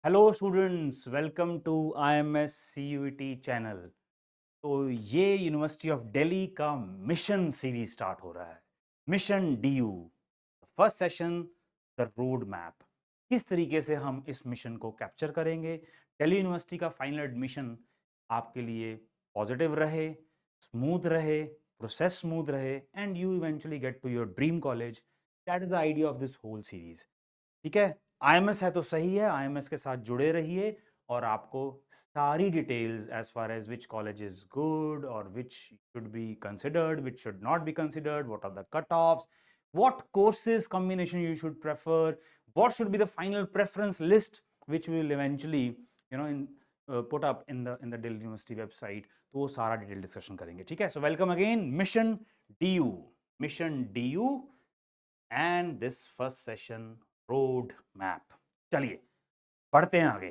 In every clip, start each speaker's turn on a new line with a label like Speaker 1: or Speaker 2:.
Speaker 1: Hello students, welcome to IMS CUET channel. तो ये university of Delhi का मिशन सीरीज स्टार्ट हो रहा है। Mission DU, first session, the road map. किस तरीके से हम इस मिशन को कैप्चर करेंगे, दिल्ली यूनिवर्सिटी का फाइनल एडमिशन आपके लिए पॉजिटिव रहे, स्मूथ रहे, प्रोसेस स्मूथ रहे and you eventually get to your dream college. That is the idea of this whole series. ठीक है, IMS है तो सही है, IMS के साथ जुड़े रहिए और आपको सारी details as far as which college is good और which should be considered, which should not be considered, what are the cut offs, what courses combination you should prefer, what should be the final preference list which we will eventually put up in the Delhi University website। तो वो सारा detail discussion करेंगे। ठीक है, so welcome again mission DU, mission DU and this first session road map. चलिए पढ़ते हैं आगे।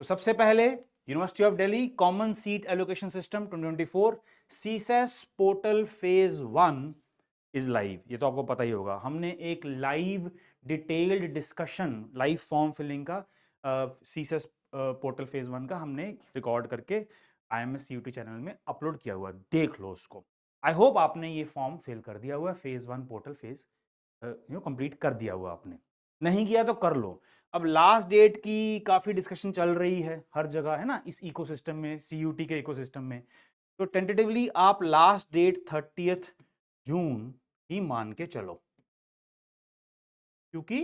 Speaker 1: तो सबसे पहले University of Delhi Common Seat Allocation System 2024 CSAS portal phase 1 is live. ये तो आपको पता ही होगा, हमने एक live detailed discussion live form filling का सीसेस पोर्टल फेज 1 का हमने रिकॉर्ड करके IMS CUT चैनल में अपलोड किया हुआ, देख लो उसको। आई होप आपने ये फॉर्म फिल कर दिया हुआ है, फेज 1 पोर्टल फेज कंप्लीट कर दिया हुआ आपने। नहीं किया तो कर लो। अब लास्ट डेट की काफी डिस्कशन चल रही है हर जगह, है ना, इस इकोसिस्टम में, CUT के इकोसिस्टम में। तो टेंटेटिवली आप लास्ट डेट 30 जून ही मान के चलो, क्योंकि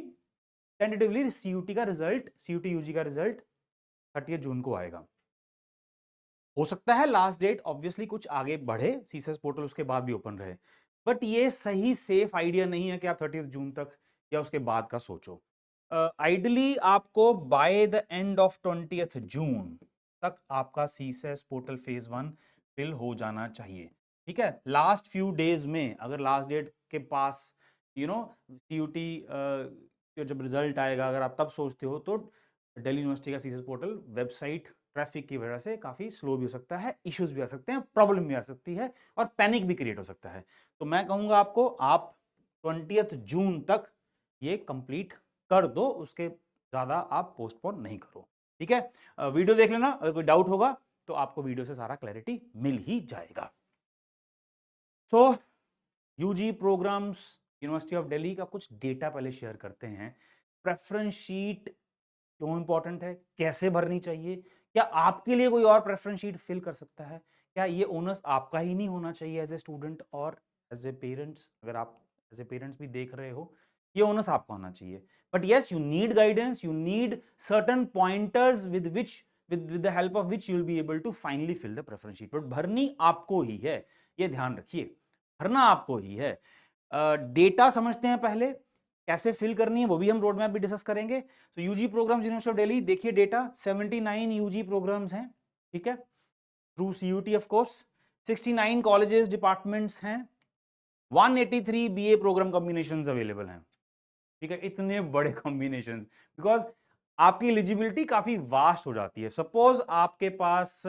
Speaker 1: टेंटेटिवली CUT का रिजल्ट, CUT UG का रिजल्ट 30 जून को आएगा। हो सकता है लास्ट डेट ऑब्वियसली कुछ आगे बढ़े, सीसेस पोर्टल उसके बाद भी ओपन रहे, बट ये सही सेफ आइडिया नहीं है कि आप 30 जून तक या उसके बाद का सोचो। आइडली आपको बाय द एंड ऑफ 20 जून तक आपका सीसेस पोर्टल फेज 1 फिल हो जाना चाहिए। ठीक है, लास्ट फ्यू डेज में अगर लास्ट डेट के पास CUT जब रिजल्ट आएगा, अगर आप तब सोचते हो तो दिल्ली यूनिवर्सिटी का सीसेस पोर्टल वेबसाइट ट्रैफिक की वजह से काफी स्लो भी हो सकता है, इश्यूज भी आ सकते हैं, प्रॉब्लम भी आ सकती है और पैनिक भी क्रिएट हो सकता है। तो मैं कहूंगा आपको, आप 20 जून तक ये कंप्लीट कर दो, उसके ज्यादा आप पोस्टपोन नहीं करो। ठीक है, वीडियो देख लेना, अगर कोई डाउट होगा तो आपको वीडियो से सारा क्लैरिटी मिल ही जाएगा। So UG programmes University of Delhi का कुछ डेटा पहले शेयर करते हैं। प्रेफरेंस शीट क्यों इंपॉर्टेंट है, कैसे भरनी चाहिए, क्या आपके लिए कोई और प्रेफरेंस शीट फिल कर सकता है, क्या ये ओनर्स आपका ही नहीं होना चाहिए एज ए स्टूडेंट और एज ए पेरेंट्स, अगर आप एज ए पेरेंट्स भी देख रहे हो, ये ओनर्स आपका होना चाहिए। But yes, you need guidance, you need certain pointers with which with the help of which you will be able to finally fill the preference sheet. But भरनी आपको ही है, ये ध्यान रखिए, भरना आपको ही है। डेटा समझते हैं पहले, कैसे फिल करनी है वो भी हम रोड मैप भी डिस्कस करेंगे। तो UG programmes University of Delhi, देखिए डेटा 79 यूजी प्रोग्राम्स हैं। ठीक है, through CUT of course 69 colleges departments हैं, 183 BA प्रोग्राम कॉम्बिनेशंस अवेलेबल हैं। ठीक है, इतने बड़े कॉम्बिनेशंस, बिकॉज आपकी एलिजिबिलिटी काफी वास्ट हो जाती है। सपोज आपके पास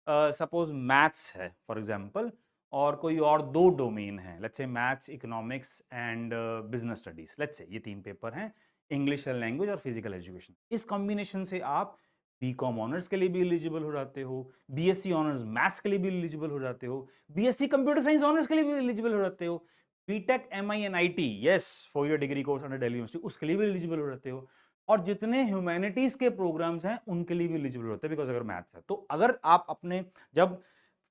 Speaker 1: सपोज मैथ्स है फॉर एग्जांपल, और कोई और दो डोमेन है, let's say maths, economics and business studies, let's say ये तीन पेपर हैं, इंग्लिश लैंग्वेज और फिजिकल एजुकेशन। इस कॉम्बिनेशन से आप BCom ऑनर्स के लिए भी एलिजिबल हो जाते हो, BSc ऑनर्स मैथ्स के लिए भी एलिजिबल हो जाते हो, BSc कंप्यूटर साइंस ऑनर्स के लिए भी एलिजिबल हो जाते हो, BTech MINIT, yes, 4 year degree course under Delhi University, उसके लिए भी एलिजिबल हो जाते हो, और जितने ह्यूमैनिटीज के प्रोग्राम्स हैं उनके लिए भी एलिजिबल होते हैं, बिकॉज अगर मैथ्स है तो। अगर आप अपने, जब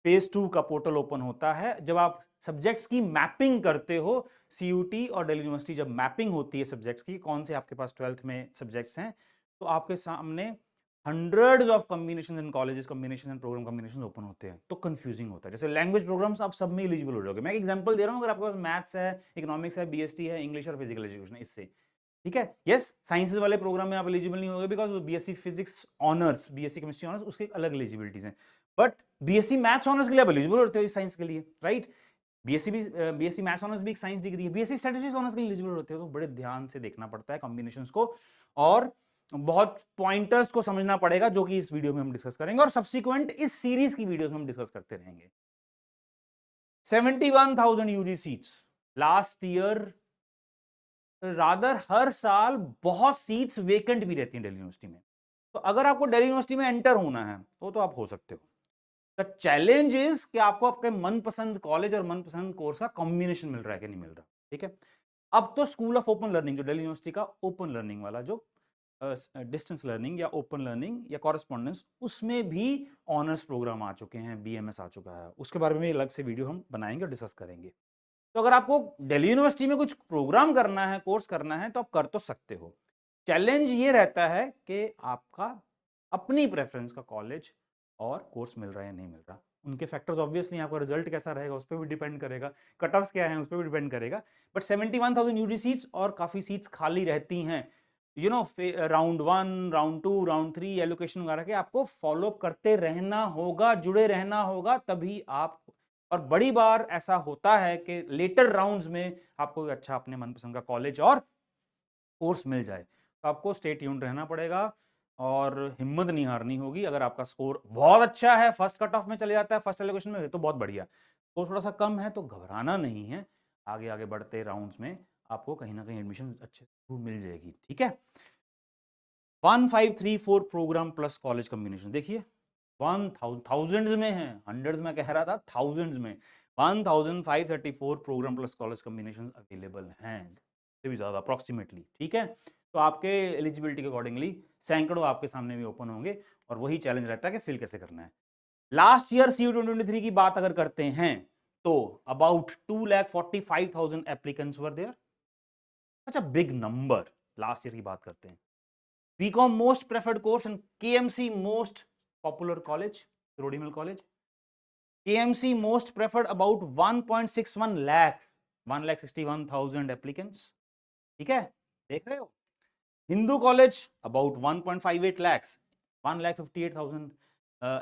Speaker 1: फेज 2 का पोर्टल ओपन होता है, जब आप सब्जेक्ट्स की मैपिंग करते हो, CUT और दिल्ली यूनिवर्सिटी जब मैपिंग होती है सब्जेक्ट्स की, कौन से आपके पास 12th में सब्जेक्ट्स हैं, तो आपके सामने hundreds of combination in colleges, combination and programme combination open होते हैं, तो कंफ्यूजिंग होता है। जैसे लैंग्वेज प्रोग्राम्स आप सब में एलिजिबल हो जाओगे। मैं एक एग्जांपल दे रहा हूं, अगर आपके पास मैथ्स है, इकोनॉमिक्स है, BST है, इंग्लिश और फिजिकल एजुकेशन, इससे। ठीक है, यस, साइंसेज वाले प्रोग्राम में आप एलिजिबल नहीं होगे, because BSc physics honours, BSc chemistry honours, उसके अलग एलिजिबिलिटीज हैं। बट BSc मैथ्स ऑनर्स के लिए आप एलिजिबल होते हो इस साइंस के लिए, राइट। BSc मैथ्स ऑनर्स भी एक साइंस डिग्री है, BSc स्टैटिस्टिक्स ऑनर्स के लिए एलिजिबल होते हो। तो बड़े ध्यान से देखना पड़ता है कॉम्बिनेशंस को, और बहुत पॉइंटर्स को समझना पड़ेगा, जो कि इस वीडियो में हम डिस्कस करेंगे और सब्सिक्वेंट इस सीरीज की वीडियोस में हम डिस्कस करते रहेंगे। 71,000 UG seats last year, rather हर साल बहुत सीट्स वेकेंट भी रहती हैं दिल्ली यूनिवर्सिटी में। तो अगर आपको दिल्ली यूनिवर्सिटी में एंटर होना है तो आप हो सकते हो। द चैलेंज इज कि आपको आपके मनपसंद कॉलेज और मनपसंद कोर्स का कॉम्बिनेशन मिल रहा है कि नहीं मिल रहा। ठीक है, अब तो स्कूल ऑफ ओपन लर्निंग, जो दिल्ली यूनिवर्सिटी का ओपन लर्निंग वाला, जो डिस्टेंस लर्निंग या ओपन लर्निंग या कॉरेस्पॉन्डेंस, उसमें भी ऑनर्स प्रोग्राम आ चुके हैं, बीएमएस आ चुका है। उसके बारे में अलग से वीडियो हम बनाएंगे और डिस्कस करेंगे। तो अगर आपको दिल्ली यूनिवर्सिटी में कुछ प्रोग्राम करना है, कोर्स करना है, तो आप कर तो सकते हो। चैलेंज ये रहता है कि आपका अपनी प्रेफरेंस का कॉलेज और कोर्स मिल रहा है या नहीं मिल रहा। उनके फैक्टर्स ऑब्वियसली, आपका रिजल्ट कैसा रहेगा उस पर भी डिपेंड करेगा, कट ऑफ्स क्या है उस पर भी डिपेंड करेगा। बट 71,000 यूजी सीट्स और काफी सीट्स खाली रहती हैं, you know, round 1, round 2, round 3 allocation वगैरह के आपको फॉलोअप करते रहना होगा, जुड़े रहना होगा, तभी आप। और बड़ी बार ऐसा होता है कि लेटर राउंड्स में आपको अच्छा अपने मनपसंद का कॉलेज और कोर्स मिल जाए। तो आपको स्टे ट्यून्ड रहना पड़ेगा और हिम्मत नहीं हारनी होगी। अगर आपका स्कोर बहुत अच्छा है, फर्स्ट कट ऑफ में चले जाता है, फर्स्ट एलोकेशन में, तो बहुत बढ़िया। स्कोर थोड़ा सा कम है तो घबराना नहीं है, आगे आगे बढ़ते राउंड्स में आपको कहीं ना कहीं एडमिशन अच्छे से मिल जाएगी। ठीक है, 1534 प्रोग्राम प्लस कॉलेज कॉम्बिनेशन देखिए, 1000 में है, हंड्रेड्स में कह रहा था, थाउजेंड्स में 1534 programme plus college combination available हैं, से भी ज्यादा अप्रोक्सीमेटली। ठीक है, तो आपके एलिजिबिलिटी के अकॉर्डिंगली सैकड़ों आपके सामने भी ओपन होंगे और वही चैलेंज रहता है कि फिल कैसे करना है। लास्ट ईयर CU 2023 की बात अगर करते हैं तो about 2,45,000 applicants were there, such a big number. Last year की बात करते हैं। BCom most preferred course and KMC most popular college, Rodimal College. KMC most preferred about 1.61 lakh, 1,61,000 applicants. ठीक है, देख रहे हो। Hindu college about 1.58 lakhs, 1,58,000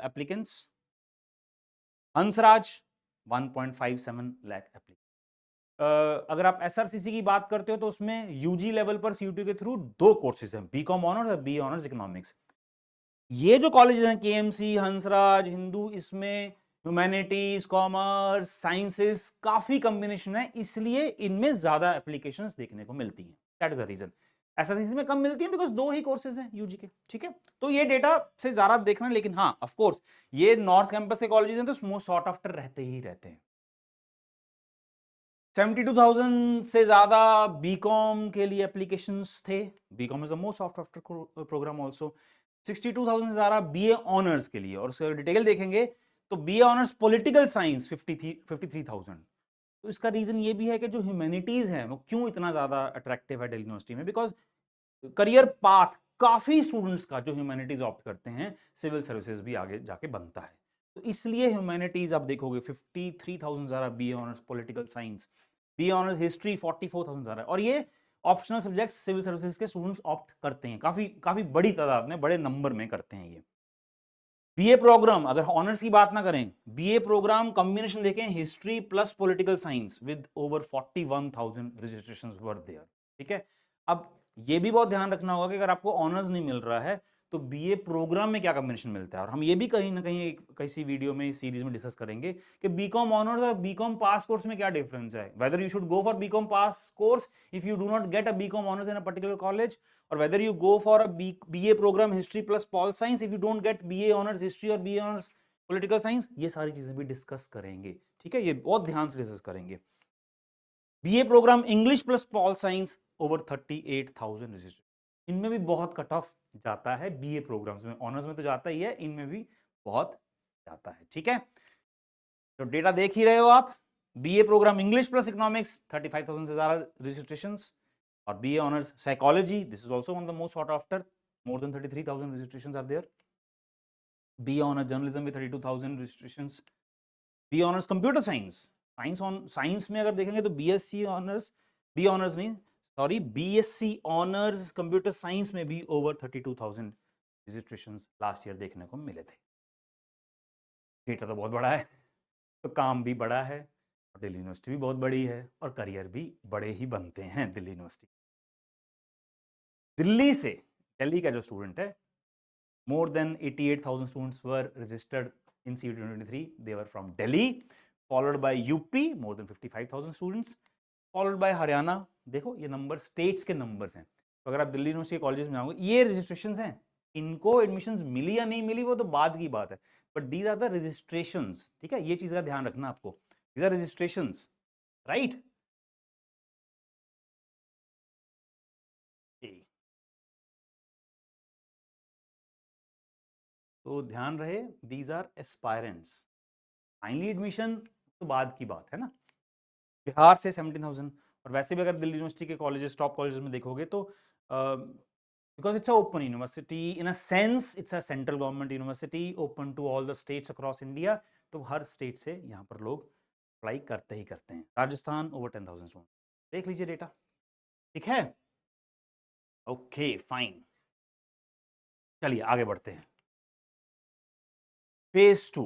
Speaker 1: applicants. Hansraj 1.57 lakh applicants. अगर आप SRCC की बात करते हो तो उसमें यूजी लेवल पर CUT के थ्रू 2 कोर्सेज हैं, BCom ऑनर्स और BA ऑनर्स इकोनॉमिक्स। ये जो कॉलेजेस हैं KMC, हंसराज, हिंदू, इसमें ह्यूमैनिटीज, कॉमर्स, साइंसेस काफी कॉम्बिनेशन है, इसलिए इनमें ज्यादा एप्लीकेशंस देखने को मिलती हैं। That is the reason. SRCC में कम मिलती है बिकॉज 2 ही कोर्सेज हैं यूजी के। ठीक है, तो ये डेटा से ज्यादा देखना, लेकिन हाँ ऑफ कोर्स ये नॉर्थ कैंपस के कॉलेजेस हैं तो मोस्ट सॉर्ट आफ्टर रहते ही रहते हैं। 72,000 से ज्यादा बीकॉम के लिए एप्लीकेशंस थे। BCom is the most sought after programme also. 62,000 से ज्यादा बीए ऑनर्स के लिए, और उसका डिटेल देखेंगे तो बीए ऑनर्स पॉलिटिकल साइंस 53,000। तो इसका रीजन ये भी है कि जो ह्यूमैनिटीज है वो क्यों इतना ज्यादा अट्रैक्टिव है दिल्ली यूनिवर्सिटी में, बिकॉज करियर पाथ काफी स्टूडेंट्स का जो ह्यूमैनिटीज ऑप्ट करते हैं सिविल सर्विसेज भी आगे जाके बनता है। तो इसलिए ह्यूमैनिटीज आप देखोगे 53,000 ज्यादा BA honours political science, BA honours history 44,000 ज्यादा, और ये ऑप्शनल सब्जेक्ट सिविल सर्विसेज के स्टूडेंट्स ऑप्ट करते हैं, काफी काफी बड़ी तादाद में, बड़े नंबर में करते हैं ये। बीए प्रोग्राम अगर ऑनर्स की बात ना करें, बीए प्रोग्राम कॉम्बिनेशन देखें, history plus political science with over 41,000 registrations were there. ठीक है, अब ये भी बहुत ध्यान रखना होगा कि अगर आपको ऑनर्स नहीं मिल रहा है तो बीए प्रोग्राम में क्या कॉम्बिनेशन मिलता है, और हम ये भी कहीं ना कहीं किसी वीडियो में, इस सीरीज में डिस्कस करेंगे कि बीकॉम ऑनर्स और बीकॉम पास कोर्स में क्या डिफरेंस है, whether you should go for BCom pass course if you do not get a BCom honours in a particular college, or whether you go for a BA program history plus pol science if you don't get BA honors history और BA honors political science। ये सारी चीजें भी discuss करेंगे। ठीक है, ये बहुत ध्यान से डिस्कस करेंगे। BA programme English plus pol science over 38,000 register, इनमें भी बहुत कट ऑफ जाता है। BA प्रोग्राम्स में, ऑनर्स में तो जाता ही है, इनमें भी बहुत जाता है। ठीक है, तो डेटा देख ही रहे हो आप। BA programme English plus economics 35,000 से ज्यादा रजिस्ट्रेशंस, और BA honors psychology, this is also one of the most sought after, more than 33,000 registrations are there. BA honors journalism with 32,000 registrations. BA honors computer science, science में अगर देखेंगे तो BSc honors, BA honors नहीं sorry, BSc honors computer science में भी over 32,000 registrations last year देखने को मिले थे। डेटा तो बहुत बड़ा है, तो काम भी बड़ा है, और दिल्ली यूनिवर्सिटी भी बहुत बड़ी है, और करियर भी बड़े ही बनते हैं दिल्ली यूनिवर्सिटी। दिल्ली से, दिल्ली का जो स्टूडेंट है, more than 88,000 students were registered in CUT 2023. They were from Delhi, followed by UP, more than 55,000 students, followed by Haryana. देखो ये नंबर स्टेट्स के नंबर्स हैं, तो अगर आप दिल्ली यूनिवर्सिटी कॉलेजेस में आओगे, ये रजिस्ट्रेशन हैं, इनको एडमिशंस मिली या नहीं मिली वो तो बाद की बात है, but these are the registrations, ठीक है, ये चीज का ध्यान रखना आपको, दीज आर रजिस्ट्रेशंस, राइट। तो ध्यान रहे, these are aspirants, finally admission तो बाद की बात है ना। बिहार से 17,000, और वैसे भी अगर दिल्ली यूनिवर्सिटी के कॉलेजेस, टॉप कॉलेजेस में देखोगे तो because it's a open university, in a sense it's a central government university open to all the states across India, तो हर स्टेट से यहाँ पर लोग अप्लाई करते ही करते हैं। राजस्थान ओवर 10,000 स्टूडेंट, देख लीजिए डेटा, ठीक है, ओके फाइन। चलिए आगे बढ़ते हैं। फेज 2,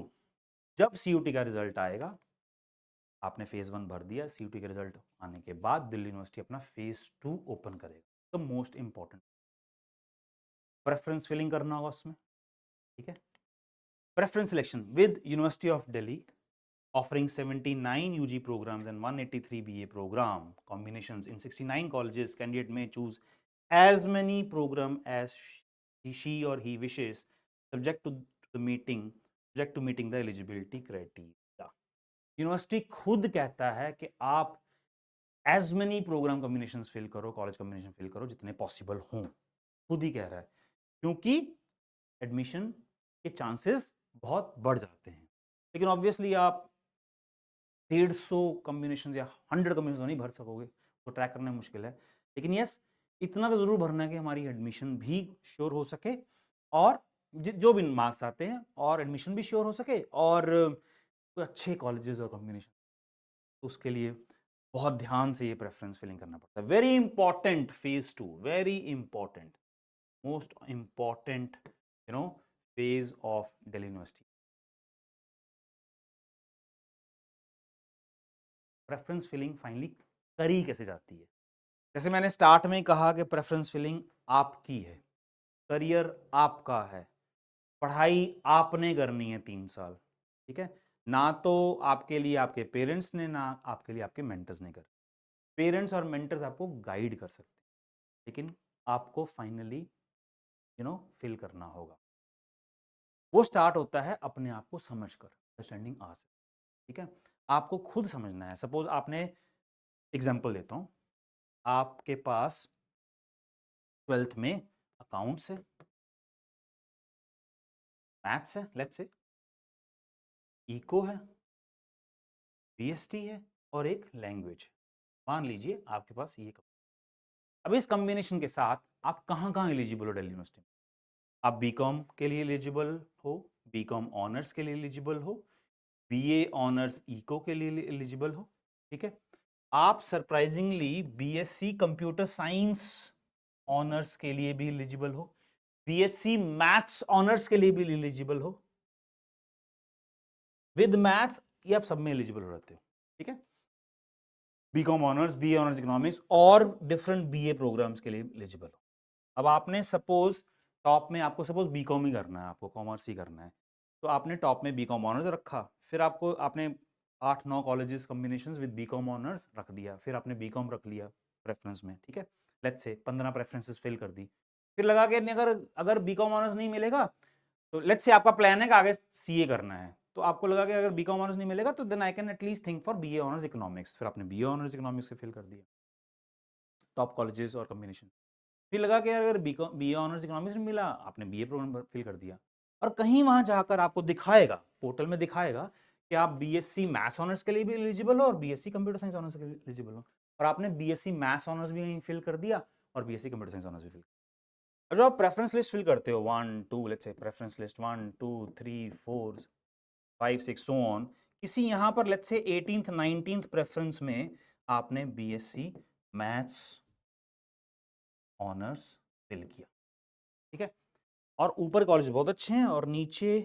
Speaker 1: जब सीयूटी का रिजल्ट आएगा, आपने फेज 1 भर दिया, सीयूटी के रिजल्ट आने के बाद दिल्ली यूनिवर्सिटी अपना फेज 2 ओपन करेगा। The most important, preference filling करना होगा उसमें, ठीक है। Preference selection with University of Delhi offering 79 UG programs and 183 BA program combinations in 69 colleges. Candidate may choose as many program as she or he wishes, subject to meeting the eligibility criteria. यूनिवर्सिटी खुद कहता है कि आप as many programme combinations fill करो, college combination fill करो जितने possible हों, खुद ही कह रहा है, क्योंकि एडमिशन के चांसेस बहुत बढ़ जाते हैं। लेकिन ऑब्वियसली आप 150 कॉम्बिनेशन या 100 कॉम्बिनेशन तो नहीं भर सकोगे, तो ट्रैक करना मुश्किल है, लेकिन यस इतना तो जरूर भरना है कि हमारी एडमिशन भी श्योर हो सके, और जो भी मार्क्स आते हैं, और एडमिशन भी श्योर हो सके, और अच्छे कॉलेजेस और कॉम्बिनेशन, तो उसके लिए बहुत ध्यान से ये प्रेफरेंस फिलिंग करना पड़ता है। Very important phase 2, very important, most important phase of Delhi University. Preference filling finally करी कैसे जाती है? जैसे मैंने स्टार्ट में कहा कि प्रेफरेंस फिलिंग आपकी है, करियर आपका है, पढ़ाई आपने करनी है 3 साल, ठीक है, ना तो आपके लिए आपके पेरेंट्स ने, ना आपके लिए आपके मेंटर्स ने कर। पेरेंट्स और मेंटर्स आपको गाइड कर सकते हैं, लेकिन आपको फाइनली फिल करना होगा। वो स्टार्ट होता है अपने आप को समझकर, अंडरस्टैंडिंग आ से, ठीक है, आपको खुद समझना है। सपोज आपने, एग्जांपल देता हूं, आपके पास 12th में अकाउंट्स है, मैथ्स है, लेट्स से इको है, बीएसटी है, और एक लैंग्वेज, मान लीजिए आपके पास ये। अब इस कॉम्बिनेशन के साथ आप कहां कहां एलिजिबल हो दिल्ली यूनिवर्सिटी में? आप बीकॉम के लिए एलिजिबल हो, बीकॉम ऑनर्स के लिए एलिजिबल हो, बीए ऑनर्स इको के लिए एलिजिबल हो, ठीक है। आप surprisingly BSc computer science honours के लिए भी एलिजिबल हो, बीएससी मैथ्स ऑनर्स के लिए भी एलिजिबल हो, विद मैथ्स ये आप सब में एलिजिबल हो रहते हो, ठीक है। BCom honours, BA honours economics, और डिफरेंट बीए प्रोग्राम्स के लिए एलिजिबल हो। अब आपने सपोज टॉप में, आपको सपोज बीकॉम ही करना है, आपको कॉमर्स ही करना है, तो आपने टॉप में बीकॉम ऑनर्स रखा, फिर आपको आपने 8-9 colleges combinations with BCom honours रख दिया, फिर आपने बीकॉम रख लिया प्रेफरेंस में, ठीक है, लेट्स से 15 प्रेफरेंसेस फिल कर दी, फिर लगा कि अगर अगर बीकॉम ऑनर्स नहीं मिलेगा, तो लेट्स से आपका प्लान है कि आगे सीए करना है, तो आपको लगा कि अगर बीकॉम ऑनर्स नहीं मिलेगा तो then I can at least think for BA honours economics, फिर आपने बीए ऑनर्स इकोनॉमिक्स से फिल कर दिया टॉप कॉलेजेस और कॉम्बिनेशन। फिर लगा कि अगर बीए ऑनर्स इकोनॉमिक्स में मिला, आपने बीए प्रोग्राम फिल कर दिया, और कहीं वहां जाकर आपको दिखाएगा, पोर्टल में दिखाएगा कि आप बीएससी मैथ्स ऑनर्स के लिए भी एलिजिबल हो और बीएससी कंप्यूटर साइंस ऑनर्स के लिए एलिजिबल हो, और आपने बीएससी मैथ्स ऑनर्स भी फिल कर दिया और बीएससी कंप्यूटर साइंस ऑनर्स भी फिल। अब जब आप प्रेफरेंस लिस्ट फिल करते हो 1 2, let's say preference list 1 2 3 4 5 6 so on, किसी यहां पर let's say 18th 19th preference में आपने बीएससी मैथ्स ऑनर्स फिल किया, ठीक है, और ऊपर कॉलेज बहुत अच्छे हैं, और नीचे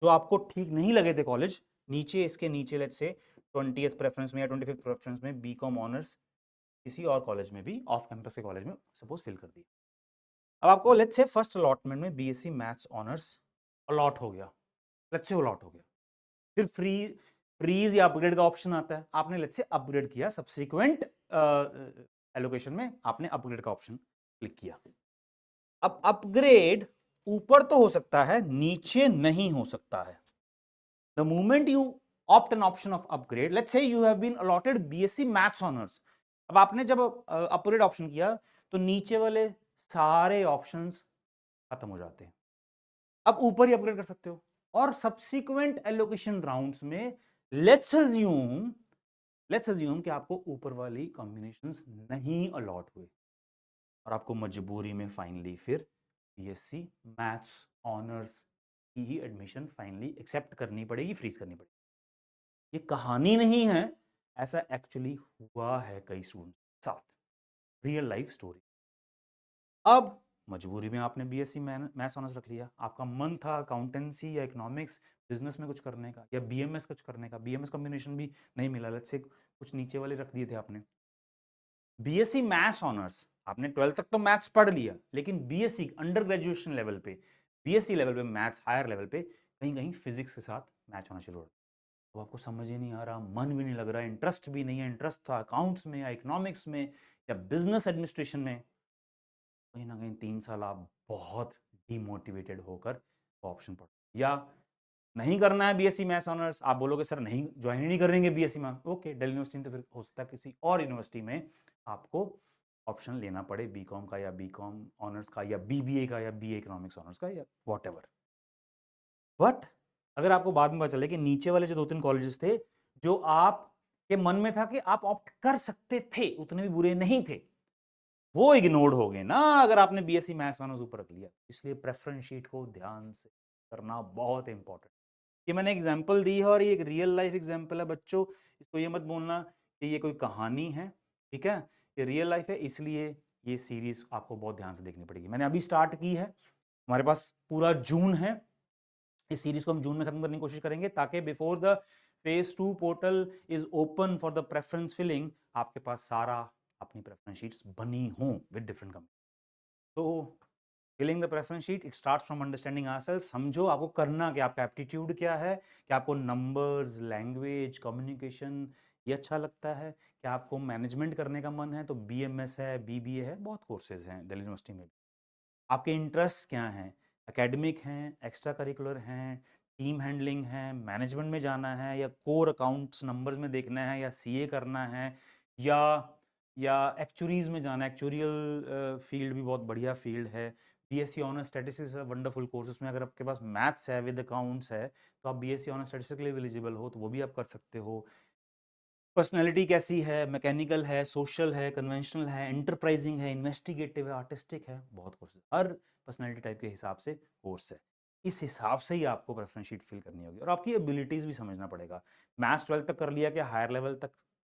Speaker 1: जो आपको ठीक नहीं लगे थे कॉलेज, नीचे इसके नीचे लेट्स से 20th प्रेफरेंस में या 25th प्रेफरेंस में बीकॉम ऑनर्स किसी और कॉलेज में भी, ऑफ कैंपस के कॉलेज में सपोज फिल कर दिया। अब आपको लेट्स से फर्स्ट अलॉटमेंट में बीएससी मैथ्स ऑनर्स अलॉट हो गया, लेट्स से अलॉट हो गया, फिर फ्रीज या अपग्रेड का ऑप्शन आता है, आपने लेट्स से अपग्रेड किया, सब्सिक्वेंट एलोकेशन में आपने अपग्रेड का ऑप्शन क्लिक किया। अब अपग्रेड ऊपर तो हो सकता है, नीचे नहीं हो सकता है। The moment you opt an option of upgrade, let's say you have been allotted BSc maths honours, अब आपने जब अपग्रेड ऑप्शन किया तो नीचे वाले सारे ऑप्शंस खत्म हो जाते हैं, अब ऊपर ही अपग्रेड कर सकते हो। और सब्सिक्वेंट एलोकेशन राउंड्स में लेट्स अज्यूम कि आपको ऊपर वाली कॉम्बिनेशंस नहीं अलॉट हुए और आपको मजबूरी में फाइनली फिर बीएससी मैथ्स ऑनर्स की ही एडमिशन फाइनली एक्सेप्ट करनी पड़ेगी, फ्रीज करनी पड़ेगी। ये कहानी नहीं है, ऐसा एक्चुअली हुआ है कई स्टूडेंट्स के साथ, रियल लाइफ स्टोरी। अब मजबूरी में आपने बीएससी मैथ्स ऑनर्स रख लिया, आपका मन था अकाउंटेंसी या इकोनॉमिक्स बिजनेस में कुछ करने का या बीएमएस कुछ करने का, बीएमएस कॉम्बिनेशन भी नहीं मिला, लेट्स से कुछ नीचे वाले रख दिए थे आपने। बीएससी मैथ्स ऑनर्स, आपने 12th तक तो मैथ्स पढ़ लिया, लेकिन बीएससी अंडर ग्रेजुएशन लेवल पे, बीएससी लेवल पे मैथ्स, हायर लेवल पे कहीं कहीं फिजिक्स के साथ मैच होना शुरू हो, तो आपको समझ ही नहीं आ रहा, मन भी नहीं लग रहा, इंटरेस्ट भी नहीं है, इंटरेस्ट था अकाउंट्स में या इकोनॉमिक्स में या बिजनेस एडमिनिस्ट्रेशन में, कहीं ना कहीं 3 साल आप बहुत डिमोटिवेटेड होकर ऑप्शन पढ़, या नहीं करना है बीएससी मैथ्स ऑनर्स, आप बोलोगे सर नहीं ज्वाइन ही नहीं करेंगे बीएससी में, ओके दिल्ली यूनिवर्सिटी में, तो फिर हो सकता है किसी और यूनिवर्सिटी में आपको ऑप्शन लेना पड़े बीकॉम का या बीकॉम ऑनर्स का या बीबीए का या बीए इकोनॉमिक्स ऑनर्स का या व्हाटएवर। बट अगर आपको बाद में पता चले कि नीचे वाले जो 2-3 कॉलेजेस थे जो आपके मन में था कि आप ऑप्ट कर सकते थे, उतने भी बुरे नहीं थे, वो इग्नोर्ड हो गए ना अगर आपने बीएससी मैथ्स ऑनर्स ऊपर रख लिया। इसलिए प्रेफरेंस शीट को ध्यान से करना बहुत इंपॉर्टेंट। ये मैंने एग्जांपल दी है और ये एक रियल लाइफ एग्जांपल है बच्चों, इसको ये मत बोलना कि ये कोई कहानी है, ठीक है, ये रियल लाइफ है, इसलिए ये सीरीज आपको बहुत ध्यान से देखनी पड़ेगी। मैंने अभी स्टार्ट की है, हमारे पास पूरा जून है, इस सीरीज को हम जून में खत्म करने की कोशिश करेंगे ताकि before the phase 2 portal is open for the preference filling, आपके पास सारा अपनी प्रेफरेंस शीट्स बनी हों विद डिफरेंट कंपनी। तो filling the preference sheet, it starts from understanding ourselves, समझो आपको करना क्या, आपका एप्टीट्यूड क्या है, क्या आपको नंबर्स, लैंग्वेज, कम्युनिकेशन ये अच्छा लगता है, क्या आपको मैनेजमेंट करने का मन है, तो बीएमएस है, बीबीए है, बहुत कोर्सेज हैं दिल्ली यूनिवर्सिटी में। आपके इंटरेस्ट क्या हैं, एकेडमिक हैं, एक्स्ट्रा करिकुलर हैं, टीम हैंडलिंग है, मैनेजमेंट में जाना है, या कोर अकाउंट्स नंबर्स में देखना है, या सीए करना है, या एक्चुरीज में जाना है, एक्चुरियल फील्ड भी बहुत बढ़िया फील्ड है। BSc honours statistics wonderful course, उसमें अगर आपके पास मैथ्स है विद अकाउंट्स है तो आप बीएससी ऑनर्स स्टैटिस्टिक्स के लिए एलिजिबल हो, तो वो भी आप कर सकते हो। पर्सनैलिटी कैसी है, मैकेनिकल है, सोशल है, कन्वेंशनल है, एंटरप्राइजिंग है, इन्वेस्टिगेटिव है, आर्टिस्टिक है, बहुत कोर्सेज, हर पर्सनैलिटी टाइप के हिसाब से कोर्स है। इस हिसाब से ही आपको प्रेफरेंस शीट फिल करनी होगी और आपकी एबिलिटीज भी समझना पड़ेगा। मैथ्स 12th तक कर लिया, क्या हायर लेवल तक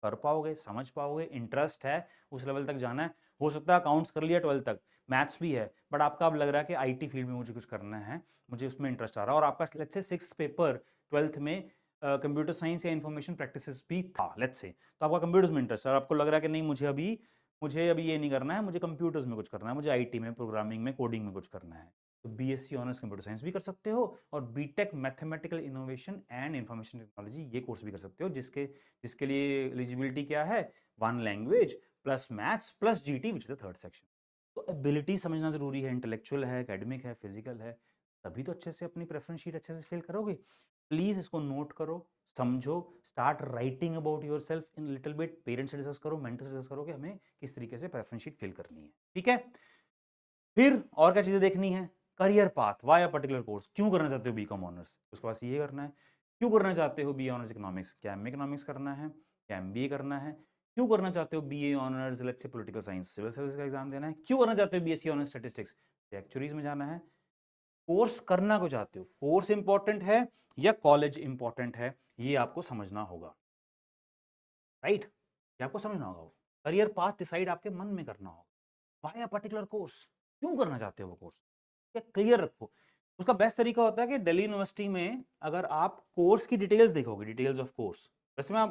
Speaker 1: कर पाओगे, समझ पाओगे, इंटरेस्ट है उस लेवल तक जाना है। हो सकता है अकाउंट्स कर लिया 12th तक, मैथ्स भी है, बट आपका अब लग रहा है कि आईटी फील्ड में मुझे कुछ करना है, मुझे उसमें इंटरेस्ट आ रहा है, और आपका let's say 6th paper 12th में कंप्यूटर साइंस या इन्फॉर्मेशन प्रैक्टिसेस भी था लेट्स से, तो आपका कंप्यूटर्स में इंटरेस्ट है और आपको लग रहा है कि नहीं मुझे अभी ये नहीं करना है, मुझे कंप्यूटर्स में कुछ करना है, मुझे आईटी में, प्रोग्रामिंग में, कोडिंग में कुछ करना है, तो बीएससी ऑनर्स कंप्यूटर साइंस भी कर सकते हो और BTech mathematical innovation and information technology ये कोर्स भी कर सकते हो, जिसके जिसके लिए एलिजिबिलिटी क्या है, 1 language plus maths plus GT which is the 3rd section. तो एबिलिटी समझना जरूरी है, इंटेलेक्चुअल है, एकेडमिक है, फिजिकल है, तभी तो अच्छे से अपनी प्रेफरेंस शीट अच्छे से फिल करोगे। प्लीज इसको नोट करो, समझो, start writing about your self in little bit, parents से डिस्कस करो, मेंटर से डिस्कस करो कि हमें किस तरीके से प्रेफरेंस शीट फिल करनी है, ठीक है। फिर और क्या चीजें देखनी है, career path, why a particular course, क्यों करना चाहते हो बीकॉम ऑनर्स, उसके बाद सीए करना है, क्यों करना चाहते हो बीए ऑनर्स इकोनॉमिक्स, क्या एमए इकोनॉमिक्स करना है, क्या एमबीए करना है, क्यों करना चाहते हो BA honours let's say political science, civil service का एग्जाम देना है, क्यों करना चाहते हो बीएससी ऑनर्स स्टैटिस्टिक्स, एक्चुअरीज में जाना है, कोर्स करना को चाहते हो, कोर्स इंपॉर्टेंट है या कॉलेज इंपॉर्टेंट है, ये आपको समझना होगा, राइट, ये आपको समझना होगा। करियर पाथ डिसाइड आपके मन में करना होगा, व्हाई अ पर्टिकुलर कोर्स, क्यों करना चाहते हो वो कोर्स, ये क्लियर रखो। उसका बेस्ट तरीका होता है कि दिल्ली यूनिवर्सिटी में अगर आप कोर्स की डिटेल्स देखोगे, डिटेल्स ऑफ कोर्स, वैसे मैं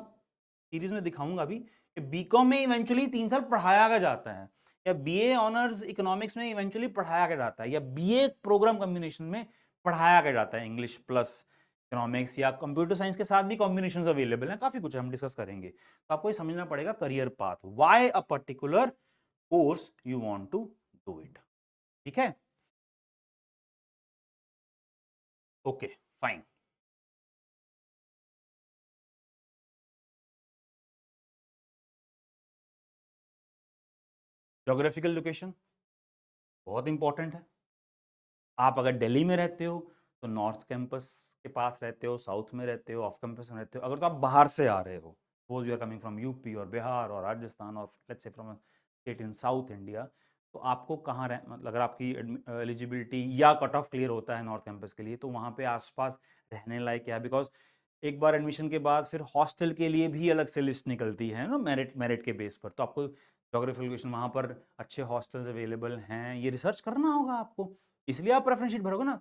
Speaker 1: सीरीज में दिखाऊंगा अभी कि बीकॉम में इवेंचुअली 3 साल पढ़ाया जाता है, या बीए ऑनर्स इकोनॉमिक्स में इवेंचुअली पढ़ाया जाता है, या बीए प्रोग्राम कॉम्बिनेशन में पढ़ाया जाता है, इंग्लिश प्लस इकोनॉमिक्स या कंप्यूटर साइंस के साथ भी कॉम्बिनेशंस अवेलेबल हैं, काफी कुछ है, हम डिस्कस करेंगे। तो आपको ये समझना पड़ेगा career path, why a particular course you want to do it, ठीक है। Okay fine. ज्योग्राफिकल लोकेशन बहुत इंपॉर्टेंट है। आप अगर दिल्ली में रहते हो तो नॉर्थ कैंपस के पास रहते हो, साउथ में रहते हो, ऑफ कैंपस में रहते हो। अगर तो आप बाहर से आ रहे हो, suppose you are coming from UP और बिहार और राजस्थान और let's say from state in South India, तो आपको कहाँ रह मतलब अगर आपकी एलिजिबिलिटी या कट ऑफ क्लियर होता है नॉर्थ कैंपस के लिए, तो वहाँ पे आसपास रहने लायक क्या है, बिकॉज एक बार एडमिशन के बाद फिर हॉस्टल के लिए भी अलग से लिस्ट निकलती है ना, मेरिट के बेस पर। तो आपको जोग्राफिकल लोकेशन वहाँ पर अच्छे हॉस्टल्स अवेलेबल हैं, ये रिसर्च करना होगा आपको, इसलिए आप प्रेफरेंस शीट भरोगे ना।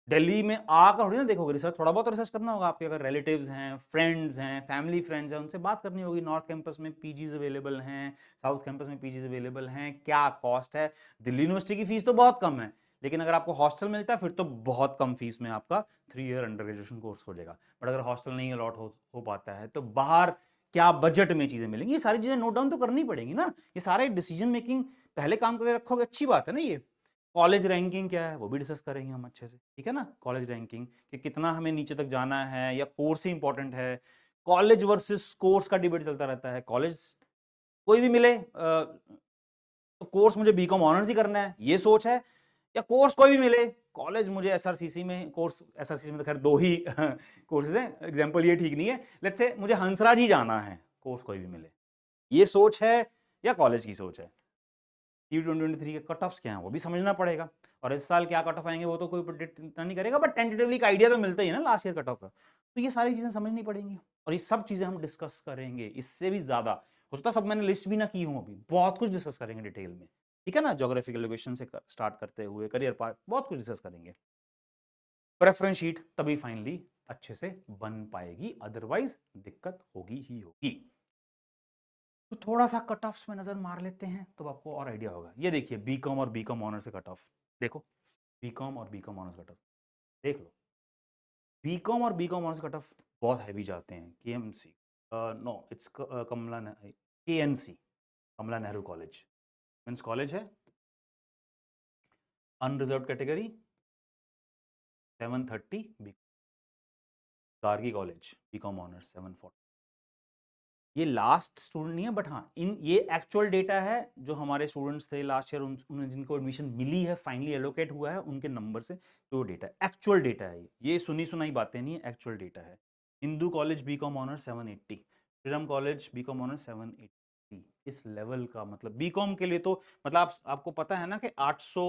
Speaker 1: दिल्ली में आकर थोड़ी ना देखोगे रिसर्च, थोड़ा बहुत रिसर्च करना होगा। आपके अगर रिलेटिव्स हैं, फ्रेंड्स हैं, फैमिली फ्रेंड्स हैं, उनसे बात करनी होगी। नॉर्थ कैंपस में पीजीज अवेलेबल हैं, साउथ कैंपस में पीजीज अवेलेबल हैं, क्या कॉस्ट है। दिल्ली यूनिवर्सिटी की फीस तो बहुत कम है, लेकिन अगर आपको हॉस्टल मिलता है फिर तो बहुत कम फीस में आपका 3 ईयर अंडर ग्रेजुएशन कोर्स हो जाएगा। बट अगर हॉस्टल नहीं अलॉट हो पाता है तो बाहर क्या बजट में चीजें मिलेंगी, ये सारी चीजें नोट डाउन तो करनी पड़ेगी ना। ये सारे डिसीजन मेकिंग पहले काम करके रखोगे, अच्छी बात है ना। ये कॉलेज रैंकिंग क्या है वो भी डिस्कस करेंगे हम अच्छे से, ठीक है ना। कॉलेज रैंकिंग कि कितना हमें नीचे तक जाना है, या कोर्स ही इंपॉर्टेंट है। कॉलेज वर्सेस कोर्स का डिबेट चलता रहता है। कॉलेज कोई भी मिले तो कोर्स मुझे बीकॉम ऑनर्स ही करना है, ये सोच है, या कोर्स कोई भी मिले, कॉलेज मुझे एसआरसीसी में, कोर्स एसआरसीसी में तो खैर 2 ही कोर्सेज हैं, एग्जांपल ये ठीक नहीं है। लेट्स से मुझे हंसराज ही जाना है, कोर्स कोई भी मिले, ये सोच है या कॉलेज की सोच है। T2023 के कट ऑफ्स क्या हैं वो भी समझना पड़ेगा, और इस साल क्या कट ऑफ आएंगे वो तो कोई प्रेडिक्ट नहीं करेगा, बट टेंटेटिवली एक आइडिया तो मिलता ही है ना लास्ट ईयर कट ऑफ का। तो ये सारी चीजें समझनी पड़ेंगी, और ये सब चीजें हम डिस्कस करेंगे। इससे भी ज्यादा हो सकता है सब मैंने लिस्ट भी ना की हूं, अभी बहुत कुछ डिस्कस करेंगे डिटेल में, ठीक है ना। ज्योग्राफिकल लोकेशन से स्टार्ट करते हुए करियर पाथ, बहुत कुछ डिस्कस करेंगे। प्रेफरेंस शीट तभी फाइनली अच्छे से बन पाएगी, अदरवाइज दिक्कत होगी ही होगी। तो थोड़ा सा कट ऑफ्स में नजर मार लेते हैं तो आपको और आइडिया होगा। ये देखिए बीकॉम और बीकॉम ऑनर्स से कट ऑफ देखो, बीकॉम और बीकॉम ऑनर्स कट ऑफ देख लो। बीकॉम और बीकॉम ऑनर्स कट ऑफ बहुत हैवी जाते हैं। KMC, no it's Kamala, KNC, Kamala Nehru college, means college है unreserved category 730, Gargi college BCom honours 740। ये लास्ट स्टूडेंट नहीं है, बट हाँ इन ये एक्चुअल डेटा है जो हमारे स्टूडेंट्स थे लास्ट ईयर, उन्हें जिनको एडमिशन मिली है, फाइनली एलोकेट हुआ है उनके नंबर से, तो डेटा एक्चुअल डेटा है। ये सुनी सुनाई बातें नहीं है, एक्चुअल डेटा है। Hindu college BCom honours 780, Shriram College BCom honours 780। इस लेवल का मतलब बीकॉम के लिए तो मतलब आपको पता है ना कि 800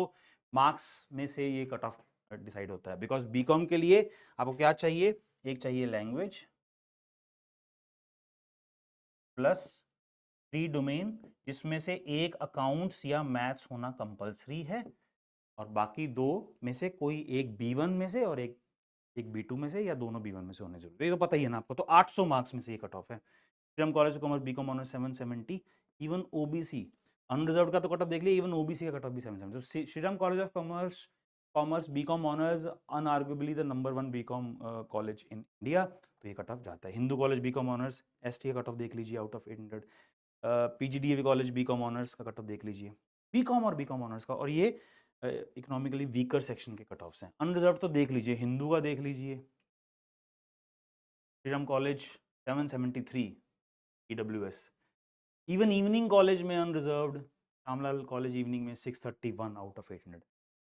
Speaker 1: मार्क्स में से ये कट ऑफ डिसाइड होता है। बिकॉज बीकॉम के लिए आपको क्या चाहिए, एक चाहिए लैंग्वेज प्लस 3 डोमेन, जिसमें से एक अकाउंट्स या मैथ्स होना कंपलसरी है, और बाकी 2 में से कोई एक B1 में से और एक B2 में से, या दोनों B1 में से होने जरूरी, ये तो पता ही है ना आपको। तो 800 मार्क्स में से ये कट ऑफ है। Shriram college of commerce BCom honours 770, even OBC unreserved का तो कट ऑफ देख लिया, इवन ओबीसी का कट ऑफ भी 770। तो Shriram college of commerce BCom honours unarguably the number 1 BCom college in India, तो ये कट ऑफ जाता है। Hindu college BCom honours ST का कट ऑफ देख लीजिए, out of 800। PGDAV college BCom honours का कट ऑफ देख लीजिए, बीकॉम और बीकॉम ऑनर्स का, और ये इकोनॉमिकली वीकर सेक्शन के कट ऑफ्स हैं। अनरिजर्व तो देख लीजिए, हिंदू का देख लीजिए, Shriram college 773 EWS, even evening college में अनरिजर्व्ड, रामलाल कॉलेज इवनिंग में 631 आउट ऑफ 800।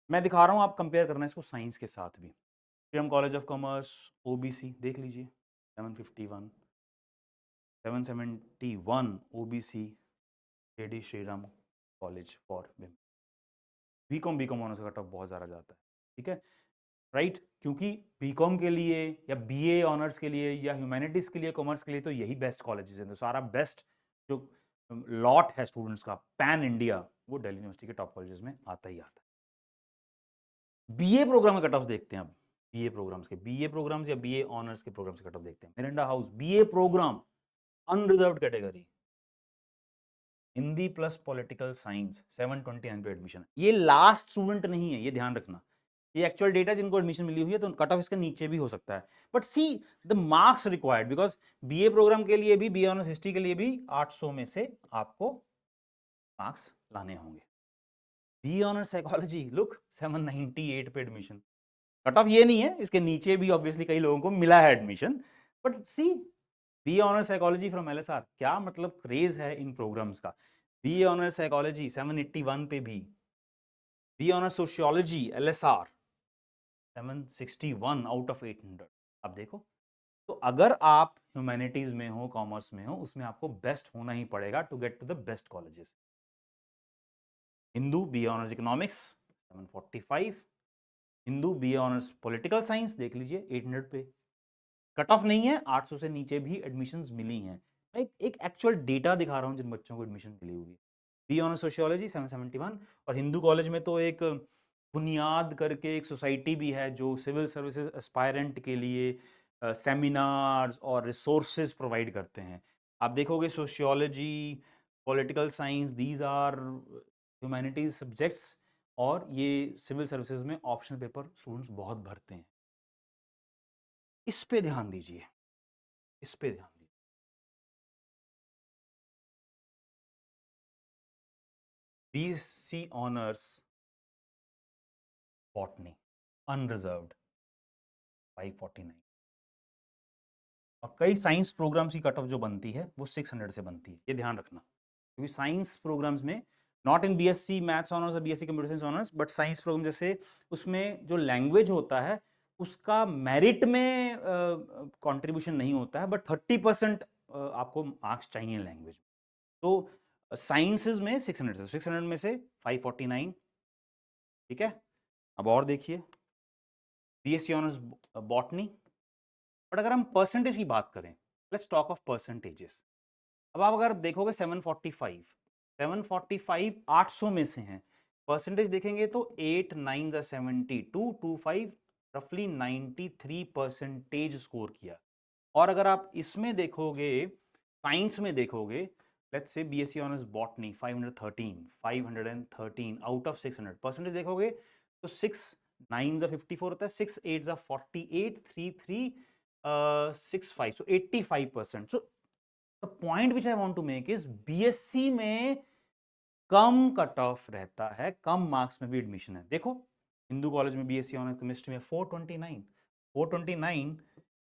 Speaker 1: मैं दिखा रहा हूँ, आप कंपेयर करना है इसको साइंस के साथ भी। Shriram college of Commerce OBC देख लीजिए 751, 771 OBC JD Shriram College for Women. BCom BCom honours का कट ऑफ बहुत ज़्यादा जाता है, ठीक है, राइट। क्योंकि बीकॉम के लिए या बीए ऑनर्स के लिए या ह्यूमैनिटीज के लिए, कॉमर्स के लिए तो यही बेस्ट कॉलेजेस हैं। तो सारा बेस्ट जो लॉट है स्टूडेंट्स का पैन इंडिया, वो दिल्ली यूनिवर्सिटी के टॉप कॉलेजेस में आता ही आता है। बीए प्रोग्राम के कट ऑफ देखते हैं अब। बीए प्रोग्राम्स के, बीए प्रोग्राम्स या बीए ऑनर्स के प्रोग्राम्स के कट ऑफ देखते हैं। Miranda House BA programme unreserved category, Hindi plus political science 729 पे एडमिशन। ये लास्ट स्टूडेंट नहीं है, ये ध्यान रखना। ये एक्चुअल डेटा जिनको एडमिशन मिली हुई है, तो कट ऑफ इसके नीचे भी हो सकता है। But see the marks required, because BA programme के लिए भी, बीए ऑनर्स हिस्ट्री के लिए भी 800 में से आपको मार्क्स लाने होंगे। बीए ऑनर्स साइकोलॉजी लुक 798 पे एडमिशन, कट ऑफ ये नहीं है, इसके नीचे भी ऑब्वियसली कई लोगों को मिला है admission, but see B honour psychology from LSR, क्या मतलब क्रेज है इन प्रोग्राम्स का। बी ऑनर साइकोलॉजी 781 पे भी, B honour sociology LSR 761 out of 800। अब देखो, तो अगर आप ह्यूमैनिटीज में हो, कॉमर्स में हो, उसमें आपको बेस्ट होना ही पड़ेगा to get to the best colleges. Hindu B honours economics 745, Hindu B honours political science देख लीजिए 800 पे, कट ऑफ नहीं है, 800 से नीचे भी एडमिशंस मिली हैं। मैं एक एक्चुअल डेटा दिखा रहा हूं जिन बच्चों को एडमिशन मिली हुई है। बी ऑनर्स सोशियोलॉजी 771, और हिंदू कॉलेज में तो एक बुनियाद करके एक सोसाइटी भी है जो सिविल सर्विसेज एस्पायरेंट के लिए सेमिनार्स और रिसोर्सेज प्रोवाइड करते हैं। आप देखोगे sociology, political science, these are humanities subjects, और ये सिविल सर्विसेज में ऑप्शनल पेपर स्टूडेंट्स बहुत भरते हैं। इस पे ध्यान दीजिए, इस पे ध्यान दीजिए। बीएससी ऑनर्स बॉटनी अनरिजर्व्ड 549, और कई साइंस प्रोग्राम्स की कट ऑफ जो बनती है वो 600 से बनती है, ये ध्यान रखना, क्योंकि साइंस प्रोग्राम्स में, not in BSc maths honours और BSc computer science honours, but science programme जैसे उसमें जो लैंग्वेज होता है उसका मेरिट में कंट्रीब्यूशन नहीं होता है, बट 30% आपको मार्क्स चाहिए लैंग्वेज में। तो साइंसेज में 600 से, 600 में से 549, ठीक है। अब और देखिए, बीएससी ऑनर्स बॉटनी, बट अगर हम परसेंटेज की बात करें, लेट्स टॉक ऑफ परसेंटेजेस। अब आप अगर देखोगे 745, 745 800 में से हैं, परसेंटेज देखेंगे तो 8 9 72, 25 रफली 93 परसेंटेज स्कोर किया। और अगर आप इसमें देखोगे, साइंस में देखोगे, let's say BSc honours botany 513 out of 600, percentage देखोगे तो 6 9 54 होता है, 6 8 48, 3 3 6 5, so 85%। so the point which I want to make is BSc में कम कट ऑफ रहता है, कम मार्क्स में भी एडमिशन है। देखो हिंदू कॉलेज में बीएससी ऑनर्स केमिस्ट्री में 429, 429,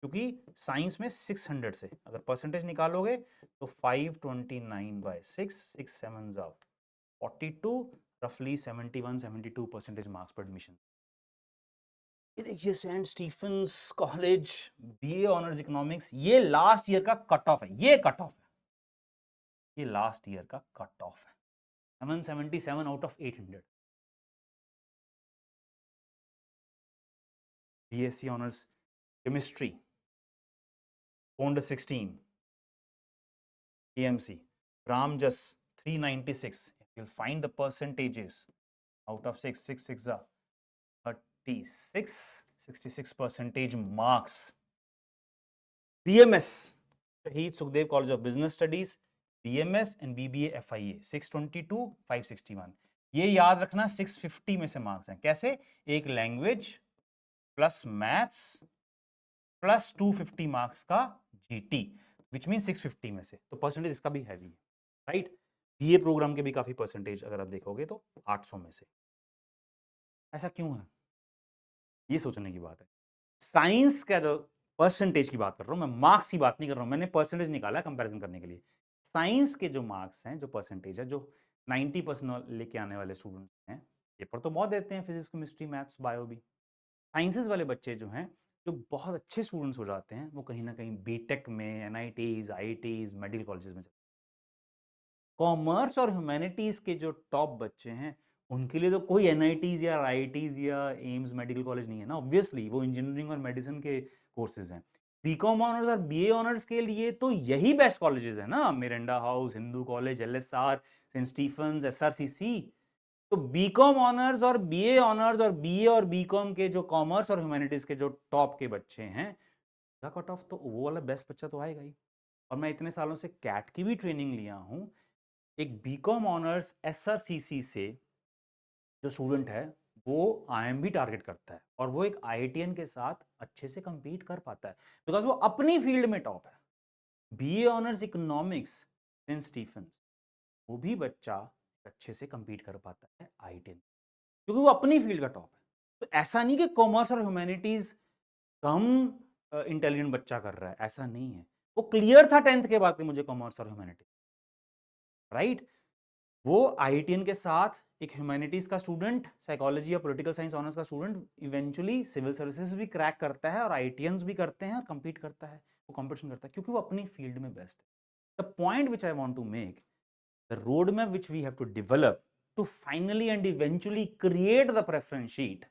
Speaker 1: क्योंकि साइंस में 600 से अगर परसेंटेज निकालोगे तो 529 बाय 6, 6 7 42, रफली 71 72 परसेंटेज मार्क्स पर एडमिशन। ये देखिए Saint Stephen's College BA honours economics, ये लास्ट ईयर का कट ऑफ है, ये कट ऑफ है, ये लास्ट ईयर का कट ऑफ है 777 out of 800। BSc honours chemistry 416, AMC Ramjas 396, you'll find the percentages out of 6, 6 6 36, 66 percentage marks। BMS Shahid Sukhdev College of Business Studies, BMS and BBA FIA 622, 561। ये याद रखना 650 में से marks हैं। कैसे? एक language plus maths plus 250 marks का GT, which mean 650 में से, तो परसेंटेज इसका भी हैवी है, राइट। बीए प्रोग्राम के भी काफी परसेंटेज अगर आप देखोगे तो 800 में से। ऐसा क्यों है, ये सोचने की बात है। साइंस का परसेंटेज की बात कर रहा हूं मैं, मार्क्स की बात नहीं कर रहा हूं, मैंने परसेंटेज निकाला कंपैरिजन करने के लिए। साइंस के जो मार्क्स हैं, जो परसेंटेज है, जो 90% लेके आने वाले स्टूडेंट्स हैं, पेपर तो बहुत देते हैं फिजिक्स केमिस्ट्री मैथ्स बायो भी, साइंसेज वाले बच्चे जो हैं, जो बहुत अच्छे स्टूडेंट्स हो जाते हैं, वो कहीं ना कहीं बीटेक में, एनआईटीज, आईआईटीज, मेडिकल कॉलेजेस में। कॉमर्स और ह्यूमैनिटीज के जो टॉप बच्चे हैं, उनके लिए तो कोई एनआईटीज या आईआईटीज या एम्स मेडिकल कॉलेज नहीं है ना, ऑब्वियसली वो इंजीनियरिंग और मेडिसिन के कोर्सेज हैं। बीकॉम ऑनर्स और बीए ऑनर्स के लिए तो यही बेस्ट कॉलेजेस है ना, Miranda House, Hindu College, LSR, Saint Stephen's, SRCC. तो बीकॉम ऑनर्स और बीए ऑनर्स और बीए और बीकॉम के जो कॉमर्स और ह्यूमैनिटीज के जो टॉप के बच्चे हैं, कट ऑफ तो वो वाला बेस्ट बच्चा तो आएगा ही। और मैं इतने सालों से कैट की भी ट्रेनिंग लिया हूं, एक बीकॉम ऑनर्स एसआरसीसी से जो स्टूडेंट है, वो आईएमबी टारगेट करता है, और वो एक आईआईटीएन के साथ अच्छे से कंपीट कर पाता है, बिकॉज वो अपनी फील्ड में टॉप है। BA honours economics Saint Stephen's, वो भी बच्चा अच्छे से कंपीट कर पाता है आईआईटीएन, क्योंकि वो अपनी फील्ड का टॉप है। तो ऐसा नहीं कि कॉमर्स और ह्यूमैनिटीज कम इंटेलिजेंट बच्चा कर रहा है, ऐसा नहीं है। वो क्लियर था 10th के बाद कि मुझे कॉमर्स और ह्यूमैनिटीज, राइट। वो आईआईटीएन के साथ एक ह्यूमैनिटीज का स्टूडेंट, साइकोलॉजी या पॉलिटिकल साइंस ऑनर्स का स्टूडेंट इवेंचुअली सिविल सर्विसेज भी क्रैक करता है और आईआईटीएंस भी करते हैं और compete करता है, वो कंपटीशन करता है क्योंकि वो अपनी फील्ड में बेस्ट है। The point which I want to make, the roadmap which we have to develop to finally and eventually create the preference sheet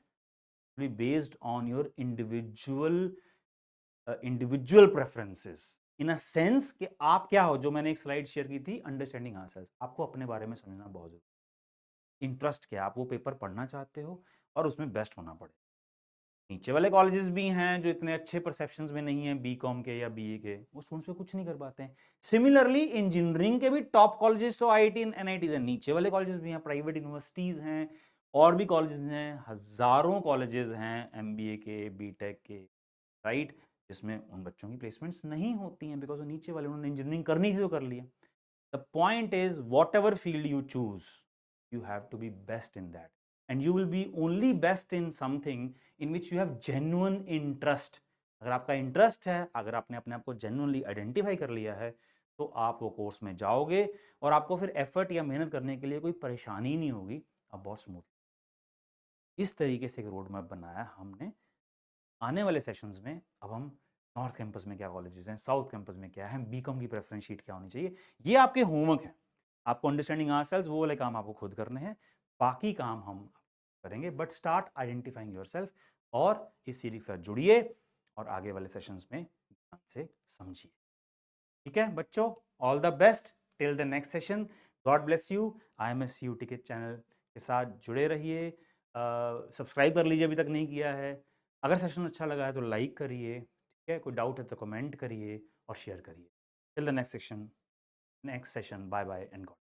Speaker 1: will be based on your individual preferences in a sense कि आप क्या हो, जो मैंने एक slide share की थी, understanding ourselves, आपको अपने बारे में समझना बहुत जरूरी। इंटरेस्ट क्या, आप वो पेपर पढ़ना चाहते हो और उसमें बेस्ट होना पड़े। नीचे वाले कॉलेजेस भी हैं जो इतने अच्छे परसेप्शंस में नहीं है, बीकॉम के या बीए के, वो स्टूडेंट्स पे कुछ नहीं कर पाते हैं। सिमिलरली इंजीनियरिंग के भी टॉप कॉलेजेस तो आईआईटी एनआईटीज हैं, नीचे वाले कॉलेजेस भी हैं, प्राइवेट यूनिवर्सिटीज हैं और भी कॉलेजेस हैं, हजारों कॉलेजेस हैं एमबीए के, बीटेक के, राइट, जिसमें उन बच्चों की प्लेसमेंट्स नहीं होती हैं बिकॉज नीचे वाले उन्होंने इंजीनियरिंग करनी थी तो कर लिया। The point is what ever field you choose, you have to be best in that, and you will be only best in something in which you have genuine interest। अगर आपका इंटरेस्ट है, अगर आपने अपने आप को genuinely आइडेंटिफाई कर लिया है, तो आप वो कोर्स में जाओगे और आपको फिर एफर्ट या मेहनत करने के लिए कोई परेशानी नहीं होगी, आप बहुत स्मूथ। इस तरीके से एक रोड मैप बनाया हमने। आने वाले सेशंस में अब हम नॉर्थ कैंपस में क्या कॉलेजेस हैं, साउथ कैंपस में क्या है, बीकॉम की प्रेफरेंस शीट क्या होनी चाहिए, ये आपके होमवर्क है। आपको अंडरस्टैंडिंग आवरसेल्व्स वो वाले काम आपको खुद करने हैं, बाकी काम हम करेंगे। बट स्टार्ट आइडेंटिफाइंग योरसेल्फ और इस सीरीज के साथ जुड़िए और आगे वाले सेशंस में ध्यान से समझिए। ठीक है बच्चों, all the best till the next session. God bless you. IMSCUT के चैनल के साथ जुड़े रहिए, सब्सक्राइब कर लीजिए अभी तक नहीं किया है। अगर सेशन अच्छा लगा है तो लाइक करिए, ठीक है, कोई डाउट है तो कमेंट करिए और शेयर करिए। Till the next session, next session, bye bye and God.